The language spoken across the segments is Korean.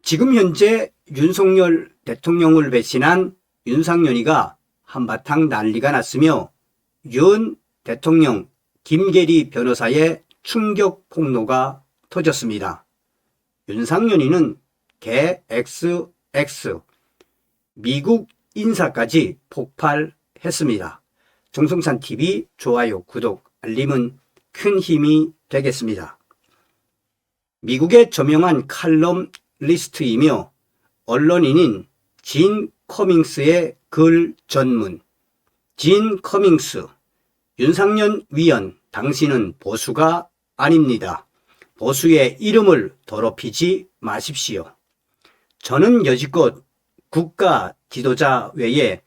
지금 현재 윤석열 대통령을 배신한 윤상현이가 한바탕 난리가 났으며 윤 대통령 김계리 변호사의 충격 폭로가 터졌습니다. 윤상현이는 개 XX 미국 인사까지 폭발했습니다. 정성찬TV 좋아요, 구독, 알림은 큰 힘이 되겠습니다. 미국의 저명한 칼럼리스트이며 언론인인 진 커밍스의 글 전문. 진 커밍스, 윤상현 위원, 당신은 보수가 아닙니다. 보수의 이름을 더럽히지 마십시오. 저는 여지껏 국가 지도자 외에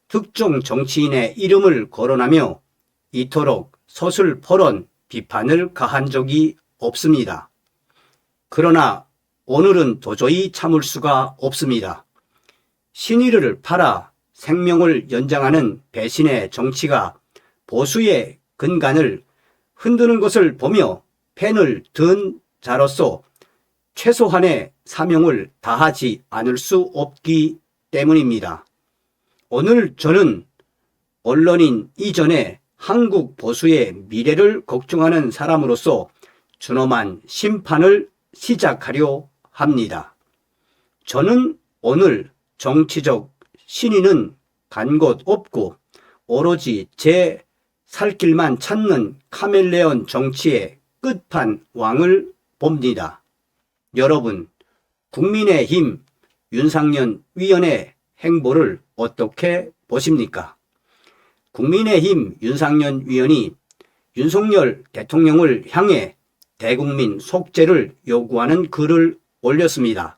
특정 정치인의 이름을 거론하며 이토록 서슬퍼런 비판을 가한 적이 없습니다. 그러나 오늘은 도저히 참을 수가 없습니다. 신의를 팔아 생명을 연장하는 배신의 정치가 보수의 근간을 흔드는 것을 보며 펜을 든 자로서 최소한의 사명을 다하지 않을 수 없기 때문입니다. 오늘 저는 언론인 이전에 한국 보수의 미래를 걱정하는 사람으로서 준엄한 심판을 시작하려 합니다. 저는 오늘 정치적 신의는 간 곳 없고 오로지 제 살 길만 찾는 카멜레온 정치의 끝판왕을 봅니다. 여러분, 국민의힘 윤상현 위원의 행보를 어떻게 보십니까? 국민의힘 윤상현 위원이 윤석열 대통령을 향해 대국민 속죄를 요구하는 글을 올렸습니다.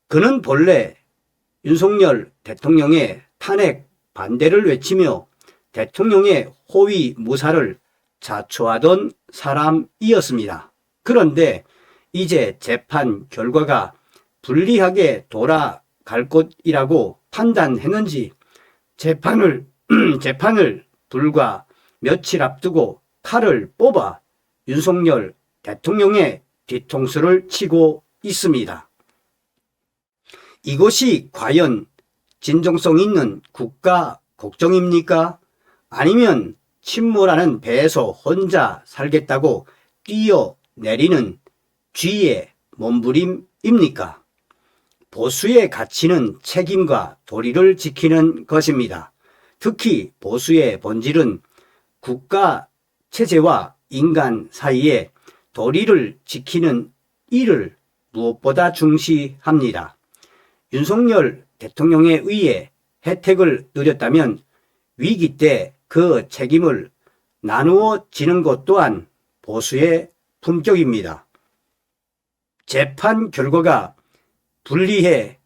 그는 본래 윤석열 대통령의 탄핵 반대를 외치며 대통령의 호위 무사를 자초하던 사람이었습니다. 그런데 이제 재판 결과가 불리하게 돌아갈 것이라고 판단했는지 재판을 불과 며칠 앞두고 칼을 뽑아 윤석열 대통령의 뒤통수를 치고 있습니다. 이것이 과연 진정성 있는 국가 걱정입니까? 아니면 침몰하는 배에서 혼자 살겠다고 뛰어내리는 쥐의 몸부림입니까? 보수의 가치는 책임과 도리를 지키는 것입니다. 특히 보수의 본질은 국가 체제와 인간 사이에 도리를 지키는 일을 무엇보다 중시합니다. 윤석열 대통령에 의해 혜택을 누렸다면 위기 때 그 책임을 나누어 지는 것 또한 보수의 품격입니다. 재판 결과가 불리해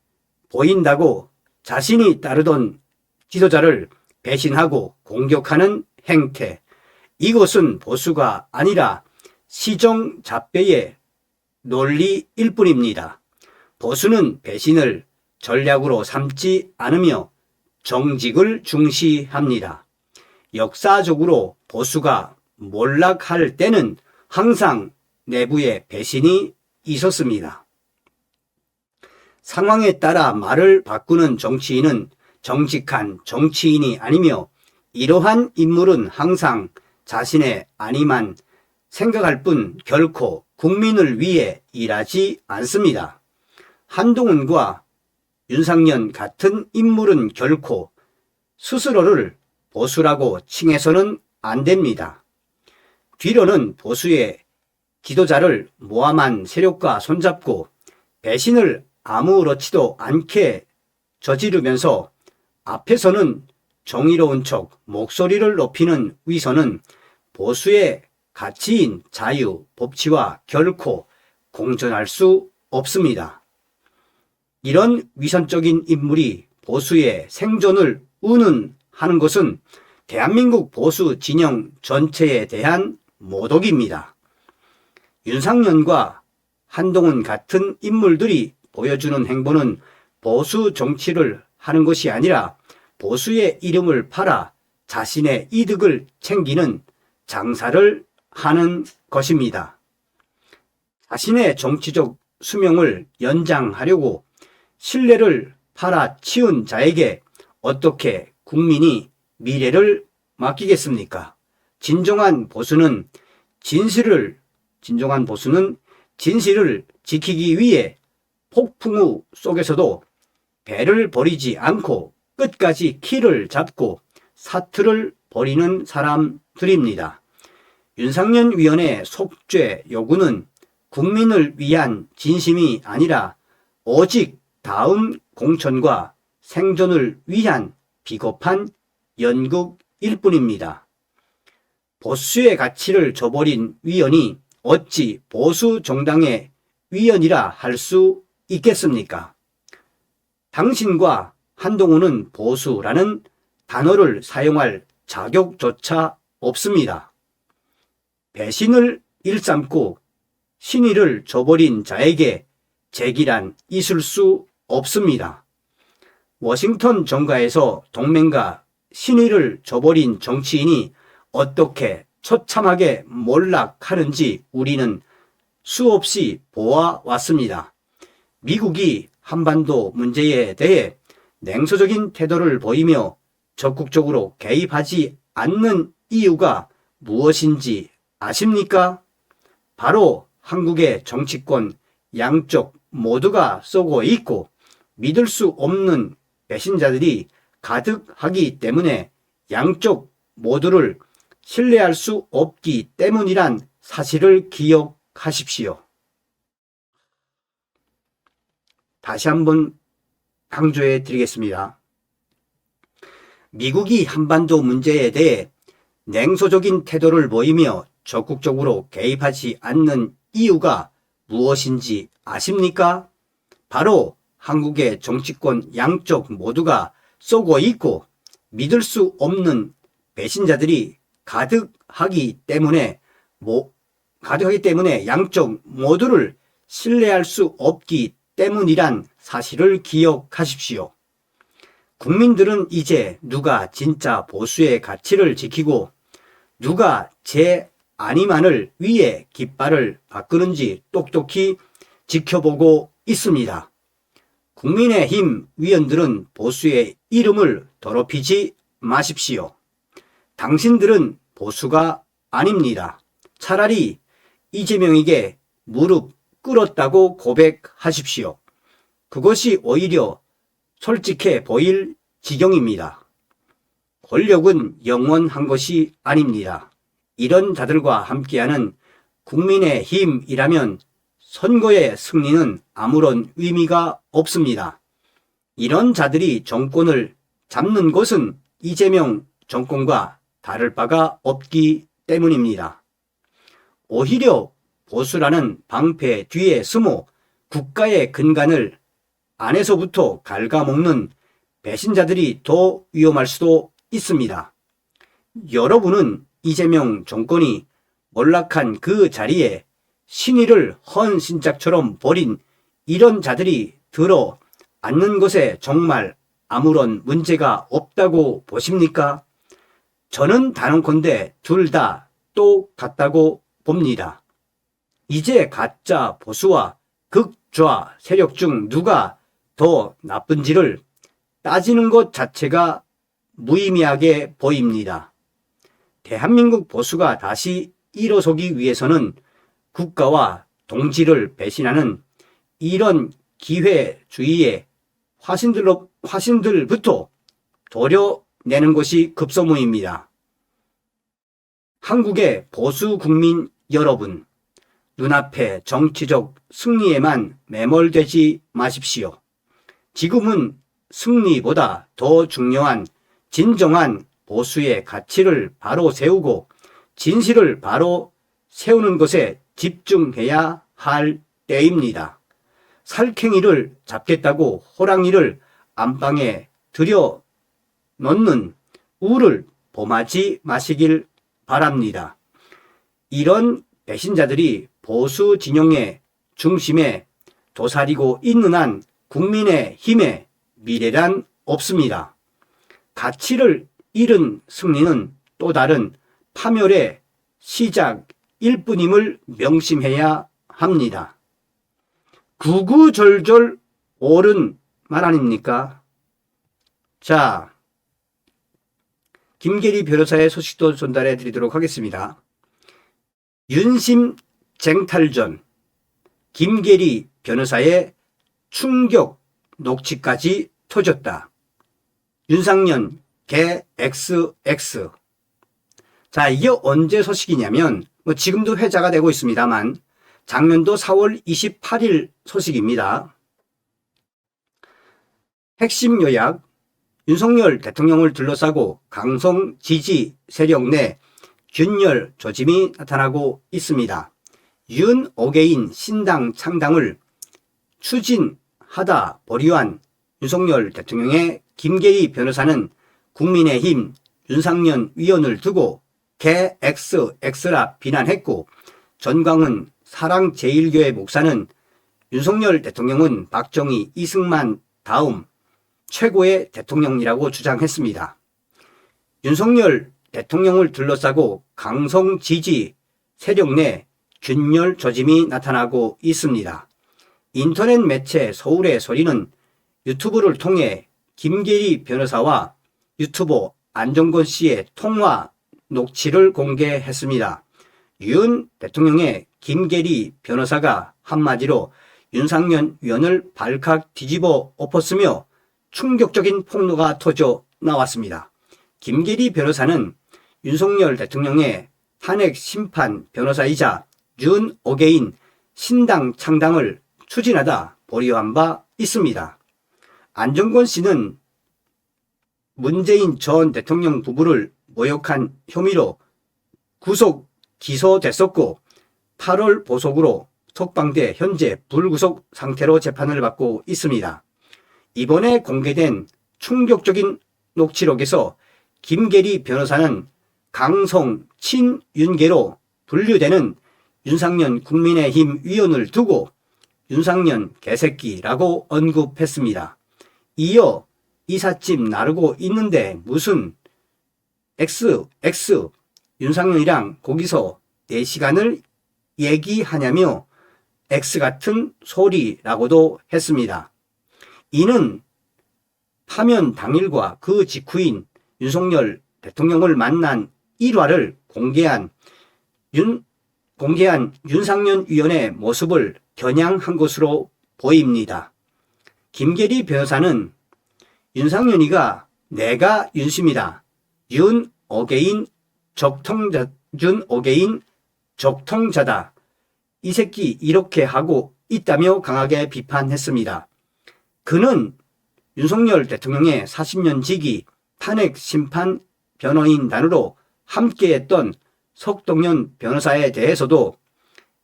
보인다고 자신이 따르던 지도자를 배신하고 공격하는 행태, 이것은 보수가 아니라 시정잡배의 논리일 뿐입니다. 보수는 배신을 전략으로 삼지 않으며 정직을 중시합니다. 역사적으로 보수가 몰락할 때는 항상 내부에 배신이 있었습니다. 상황에 따라 말을 바꾸는 정치인은 정직한 정치인이 아니며 이러한 인물은 항상 자신의 안위만 생각할 뿐 결코 국민을 위해 일하지 않습니다. 한동훈과 윤상현 같은 인물은 결코 스스로를 보수라고 칭해서는 안 됩니다. 뒤로는 보수의 지도자를 모함한 세력과 손잡고 배신을 아무렇지도 않게 저지르면서 앞에서는 정의로운 척 목소리를 높이는 위선은 보수의 가치인 자유, 법치와 결코 공존할 수 없습니다. 이런 위선적인 인물이 보수의 생존을 운운하는 것은 대한민국 보수 진영 전체에 대한 모독입니다. 윤상현과 한동훈 같은 인물들이 보여주는 행보는 보수 정치를 하는 것이 아니라 보수의 이름을 팔아 자신의 이득을 챙기는 장사를 하는 것입니다. 자신의 정치적 수명을 연장하려고 신뢰를 팔아치운 자에게 어떻게 국민이 미래를 맡기겠습니까? 진정한 보수는 진실을 지키기 위해 폭풍우 속에서도 배를 버리지 않고 끝까지 키를 잡고 사투를 벌이는 사람들입니다. 윤상현 위원의 속죄 요구는 국민을 위한 진심이 아니라 오직 다음 공천과 생존을 위한 비겁한 연극일 뿐입니다. 보수의 가치를 저버린 위원이 어찌 보수 정당의 위원이라 할 수 있겠습니까? 당신과 한동훈은 보수라는 단어를 사용할 자격조차 없습니다. 배신을 일삼고 신의를 저버린 자에게 재기란 있을 수 없습니다. 워싱턴 정가에서 동맹과 신의를 저버린 정치인이 어떻게 처참하게 몰락하는지 우리는 수없이 보아왔습니다. 미국이 한반도 문제에 대해 냉소적인 태도를 보이며 적극적으로 개입하지 않는 이유가 무엇인지 아십니까? 바로 한국의 정치권 양쪽 모두가 쏘고 있고 믿을 수 없는 배신자들이 가득하기 때문에 양쪽 모두를 신뢰할 수 없기 때문이란 사실을 기억하십시오. 다시 한번 강조해 드리겠습니다. 미국이 한반도 문제에 대해 냉소적인 태도를 보이며 적극적으로 개입하지 않는 이유가 무엇인지 아십니까? 바로 한국의 정치권 양쪽 모두가 쏘고 있고 믿을 수 없는 배신자들이 가득하기 때문에 양쪽 모두를 신뢰할 수 없기 때문이란 사실을 기억하십시오. 국민들은 이제 누가 진짜 보수의 가치를 지키고 누가 제 아니만을 위해 깃발을 바꾸는지 똑똑히 지켜보고 있습니다. 국민의힘 위원들은 보수의 이름을 더럽히지 마십시오. 당신들은 보수가 아닙니다. 차라리 이재명에게 무릎 꿇었다고 고백하십시오. 그것이 오히려 솔직해 보일 지경입니다. 권력은 영원한 것이 아닙니다. 이런 자들과 함께하는 국민의힘이라면 선거의 승리는 아무런 의미가 없습니다. 이런 자들이 정권을 잡는 것은 이재명 정권과 다를 바가 없기 때문입니다. 오히려 보수라는 방패 뒤에 숨어 국가의 근간을 안에서부터 갉아먹는 배신자들이 더 위험할 수도 있습니다. 여러분은 이재명 정권이 몰락한 그 자리에 신의를 헌신짝처럼 버린 이런 자들이 들어 앉는 것에 정말 아무런 문제가 없다고 보십니까? 저는 단언컨대 둘 다 똑같다고 봅니다. 이제 가짜 보수와 극좌 세력 중 누가 더 나쁜지를 따지는 것 자체가 무의미하게 보입니다. 대한민국 보수가 다시 일어서기 위해서는 국가와 동지를 배신하는 이런 기회주의의 화신들부터 도려내는 것이 급선무입니다. 한국의 보수 국민 여러분, 눈앞의 정치적 승리에만 매몰되지 마십시오. 지금은 승리보다 더 중요한 진정한 보수의 가치를 바로 세우고 진실을 바로 세우는 것에 집중해야 할 때입니다. 살쾡이를 잡겠다고 호랑이를 안방에 들여놓는 우를 범하지 마시길 바랍니다. 이런 배신자들이 보수 진영의 중심에 도사리고 있는 한 국민의힘의 미래란 없습니다. 가치를 잃은 승리는 또 다른 파멸의 시작일 뿐임을 명심해야 합니다. 구구절절 옳은 말 아닙니까? 자, 김계리 변호사의 소식도 전달해 드리도록 하겠습니다. 윤심 쟁탈전, 김계리 변호사의 충격 녹취까지 터졌다. 윤상현 개 XX. 자, 이게 언제 소식이냐면 지금도 회자가 되고 있습니다만 작년도 4월 28일 소식입니다. 핵심 요약, 윤석열 대통령을 둘러싸고 강성 지지 세력 내 균열 조짐이 나타나고 있습니다. 윤 어게인 신당 창당을 추진하다 보류한 윤석열 대통령의 김계리 변호사는 국민의힘 윤상현 위원을 두고 개 XX라 비난했고, 전광훈 사랑제일교회 목사는 윤석열 대통령은 박정희, 이승만 다음 최고의 대통령이라고 주장했습니다. 윤석열 대통령을 둘러싸고 강성 지지 세력 내 균열 조짐이 나타나고 있습니다. 인터넷 매체 서울의 소리는 유튜브를 통해 김계리 변호사와 유튜버 안정권 씨의 통화 녹취를 공개했습니다. 윤 대통령의 김계리 변호사가 한마디로 윤상현 위원을 발칵 뒤집어 엎었으며 충격적인 폭로가 터져 나왔습니다. 김계리 변호사는 윤석열 대통령의 탄핵 심판 변호사이자 윤 어게인 신당 창당을 추진하다 보류한 바 있습니다. 안정권 씨는 문재인 전 대통령 부부를 모욕한 혐의로 구속 기소됐었고 8월 보석으로 석방돼 현재 불구속 상태로 재판을 받고 있습니다. 이번에 공개된 충격적인 녹취록에서 김계리 변호사는 강성 친윤계로 분류되는 윤상현 국민의힘 위원을 두고 윤상현 개새끼라고 언급했습니다. 이어 이삿짐 나르고 있는데 무슨 XX 윤상현이랑 거기서 4시간을 얘기하냐며 X 같은 소리라고도 했습니다. 이는 파면 당일과 그 직후인 윤석열 대통령을 만난 일화를 공개한 윤상현 위원의 모습을 겨냥한 것으로 보입니다. 김계리 변호사는 윤상현이가 내가 윤심이다. 윤 어게인 적통자다. 이 새끼 이렇게 하고 있다며 강하게 비판했습니다. 그는 윤석열 대통령의 40년 지기 탄핵 심판 변호인단으로 함께했던 석동현 변호사에 대해서도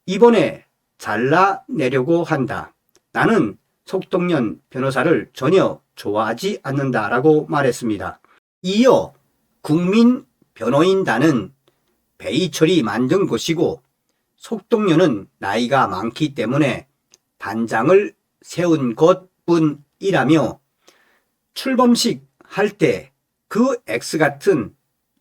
이번에 잘라내려고 한다. 나는 석동현 변호사를 전혀 좋아하지 않는다라고 말했습니다. 이어 국민 변호인단은 배이철이 만든 것이고 석동현은 나이가 많기 때문에 단장을 세운 것뿐이라며 출범식 할 때 그 X 같은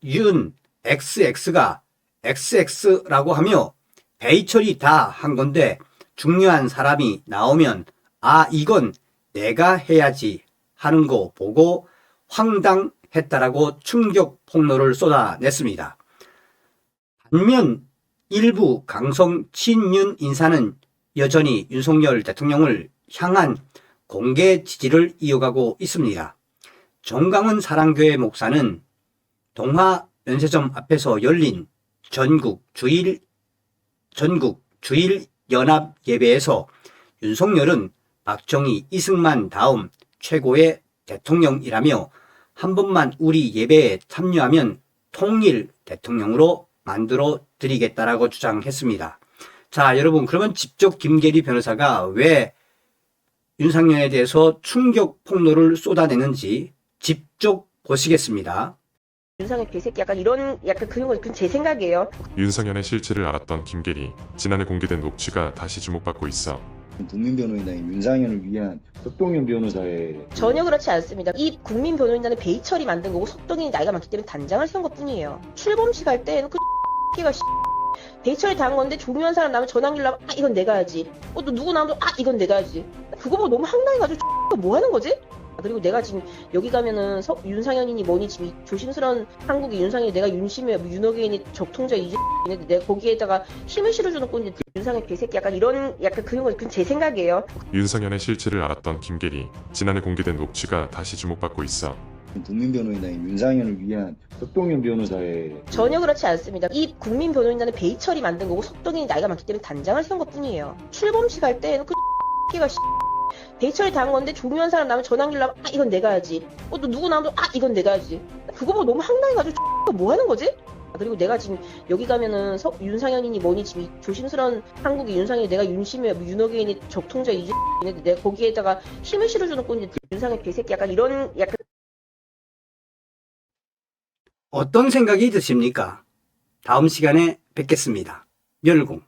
윤 XX가 XX라고 하며 배이철이 다 한 건데 중요한 사람이 나오면 아 이건 내가 해야지 하는 거 보고 황당했다라고 충격 폭로를 쏟아냈습니다. 반면 일부 강성 친윤 인사는 여전히 윤석열 대통령을 향한 공개 지지를 이어가고 있습니다. 정광훈 사랑교회 목사는 동화 면세점 앞에서 열린 전국 주일 연합 예배에서 윤석열은 박정희, 이승만 다음 최고의 대통령이라며 한 번만 우리 예배에 참여하면 통일 대통령으로 만들어 드리겠다라고 주장했습니다. 자, 여러분 그러면 직접 김계리 변호사가 왜 윤상현에 대해서 충격 폭로를 쏟아내는지 직접 보시겠습니다. 윤상현 개새끼 약간 이런 그런 건 제 생각이에요. 윤상현의 실체를 알았던 김계리, 지난해 공개된 녹취가 다시 주목받고 있어. 국민 변호인단인 윤상현을 위한 석동현 변호사의 전혀 그렇지 않습니다. 이 국민 변호인단은 배이철이 만든 거고 석동현이 나이가 많기 때문에 단장을 세운 것 뿐이에요. 출범식 할 때는 그 X가 대처리 당한 건데 중요한 사람 나면 전화기를 나면 아 이건 내가 하지. 또 누구 나오면 아 이건 내가 하지. 그거 보고 너무 황당해가지고 뭐 하는 거지? 그리고 내가 지금 여기 가면은 윤상현이니 뭐니 지금 이 조심스러운 한국의 윤상현이 내가 윤심이야 뭐 윤호개인이 적통자 이제 내가 거기에다가 힘을 실어주는 꼴인데 윤상현 개새끼 약간 이런 약간 그건 제 생각이에요. 윤상현의 실체를 알았던 김계리. 지난해 공개된 녹취가 다시 주목받고 있어. 국민변호인단이 윤상현을 위한 석동현 변호사의 전혀 그렇지 않습니다. 이 국민 변호인단은 베이철이 만든 거고 석동현이 나이가 많기 때문에 단장을 세운 것 뿐이에요. 출범식 할 때는 그 X가 베이철이 당한 건데 중요한 사람 나면 전화기를 나면 아 이건 내가 하지. 또 누구 나오면 아 이건 내가 하지. 그거 보고 너무 황당해가지고 뭐 하는 거지? 그리고 내가 지금 여기 가면은 윤상현이니 뭐니 지금 이 조심스러운 한국의 윤상현이 내가 윤심이야 뭐 윤호개인이 적통자 이제 내가 거기에다가 힘을 실어주는 꼴인데 윤상현 개새끼 약간 이런 약간 어떤 생각이 드십니까? 다음 시간에 뵙겠습니다. 멸공.